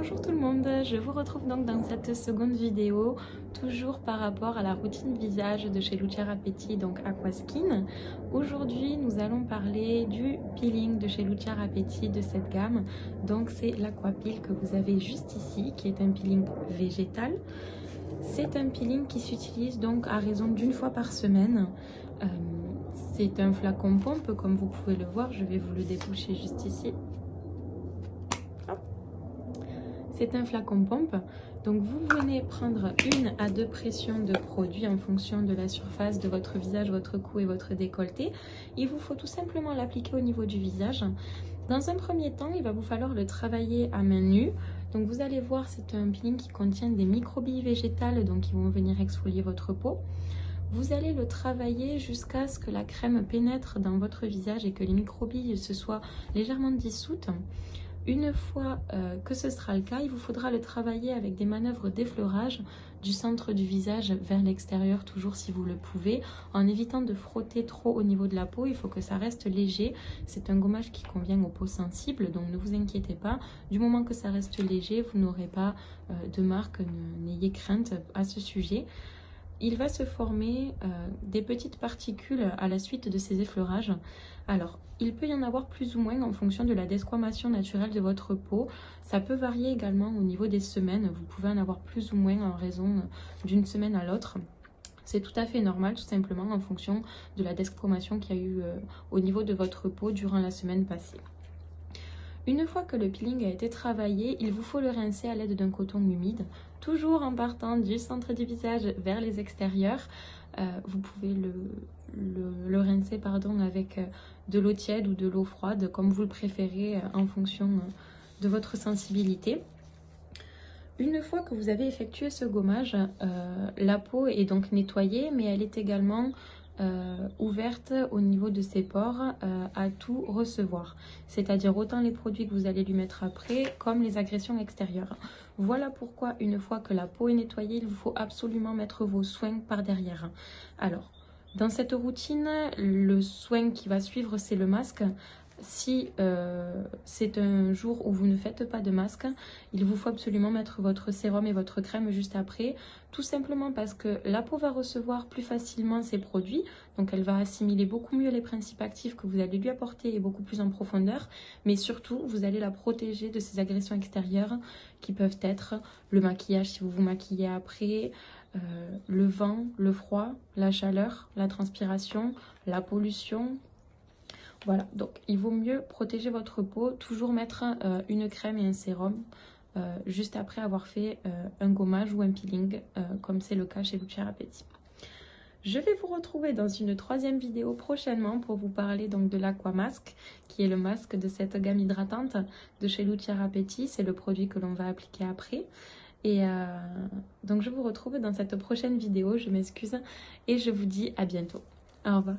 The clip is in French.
Bonjour tout le monde, je vous retrouve donc dans cette seconde vidéo, toujours par rapport à la routine visage de chez Lucia Rapetti, donc Aquaskin. Aujourd'hui, nous allons parler du peeling de chez Lucia Rapetti de cette gamme. Donc c'est l'Aquapeel que vous avez juste ici, qui est un peeling végétal. C'est un peeling qui s'utilise donc à raison d'une fois par semaine. C'est un flacon pompe, comme vous pouvez le voir, je vais vous le déboucher juste ici. C'est un flacon pompe, donc vous venez prendre 1 à 2 pressions de produit en fonction de la surface de votre visage, votre cou et votre décolleté. Il vous faut tout simplement l'appliquer au niveau du visage. Dans un premier temps, il va vous falloir le travailler à main nue. Donc vous allez voir, c'est un peeling qui contient des microbilles végétales, donc qui vont venir exfolier votre peau. Vous allez le travailler jusqu'à ce que la crème pénètre dans votre visage et que les microbilles se soient légèrement dissoutes. Une fois que ce sera le cas, il vous faudra le travailler avec des manœuvres d'effleurage du centre du visage vers l'extérieur, toujours si vous le pouvez, en évitant de frotter trop au niveau de la peau. Il faut que ça reste léger. C'est un gommage qui convient aux peaux sensibles, donc ne vous inquiétez pas. Du moment que ça reste léger, vous n'aurez pas de marque, n'ayez crainte à ce sujet. Il va se former des petites particules à la suite de ces effleurages. Alors, il peut y en avoir plus ou moins en fonction de la desquamation naturelle de votre peau. Ça peut varier également au niveau des semaines. Vous pouvez en avoir plus ou moins en raison d'une semaine à l'autre. C'est tout à fait normal, tout simplement en fonction de la desquamation qu'il y a eu au niveau de votre peau durant la semaine passée. Une fois que le peeling a été travaillé, il vous faut le rincer à l'aide d'un coton humide, toujours en partant du centre du visage vers les extérieurs. Vous pouvez le rincer avec de l'eau tiède ou de l'eau froide, comme vous le préférez en fonction de votre sensibilité. Une fois que vous avez effectué ce gommage, la peau est donc nettoyée, mais elle est également ouverte au niveau de ses pores à tout recevoir, c'est-à-dire autant les produits que vous allez lui mettre après comme les agressions extérieures. Voilà pourquoi une fois que la peau est nettoyée, il vous faut absolument mettre vos soins par derrière. Alors, dans cette routine, le soin qui va suivre, c'est le masque. Si c'est un jour où vous ne faites pas de masque, il vous faut absolument mettre votre sérum et votre crème juste après, tout simplement parce que la peau va recevoir plus facilement ces produits, donc elle va assimiler beaucoup mieux les principes actifs que vous allez lui apporter et beaucoup plus en profondeur, mais surtout vous allez la protéger de ces agressions extérieures qui peuvent être le maquillage si vous vous maquillez après, le vent, le froid, la chaleur, la transpiration, la pollution. Voilà, donc il vaut mieux protéger votre peau, toujours mettre une crème et un sérum juste après avoir fait un gommage ou un peeling, comme c'est le cas chez Lucia Rapetti. Je vais vous retrouver dans une troisième vidéo prochainement pour vous parler donc de l'Aquamask, qui est le masque de cette gamme hydratante de chez Lucia Rapetti. C'est le produit que l'on va appliquer après. Et donc je vous retrouve dans cette prochaine vidéo, je m'excuse, et je vous dis à bientôt. Au revoir.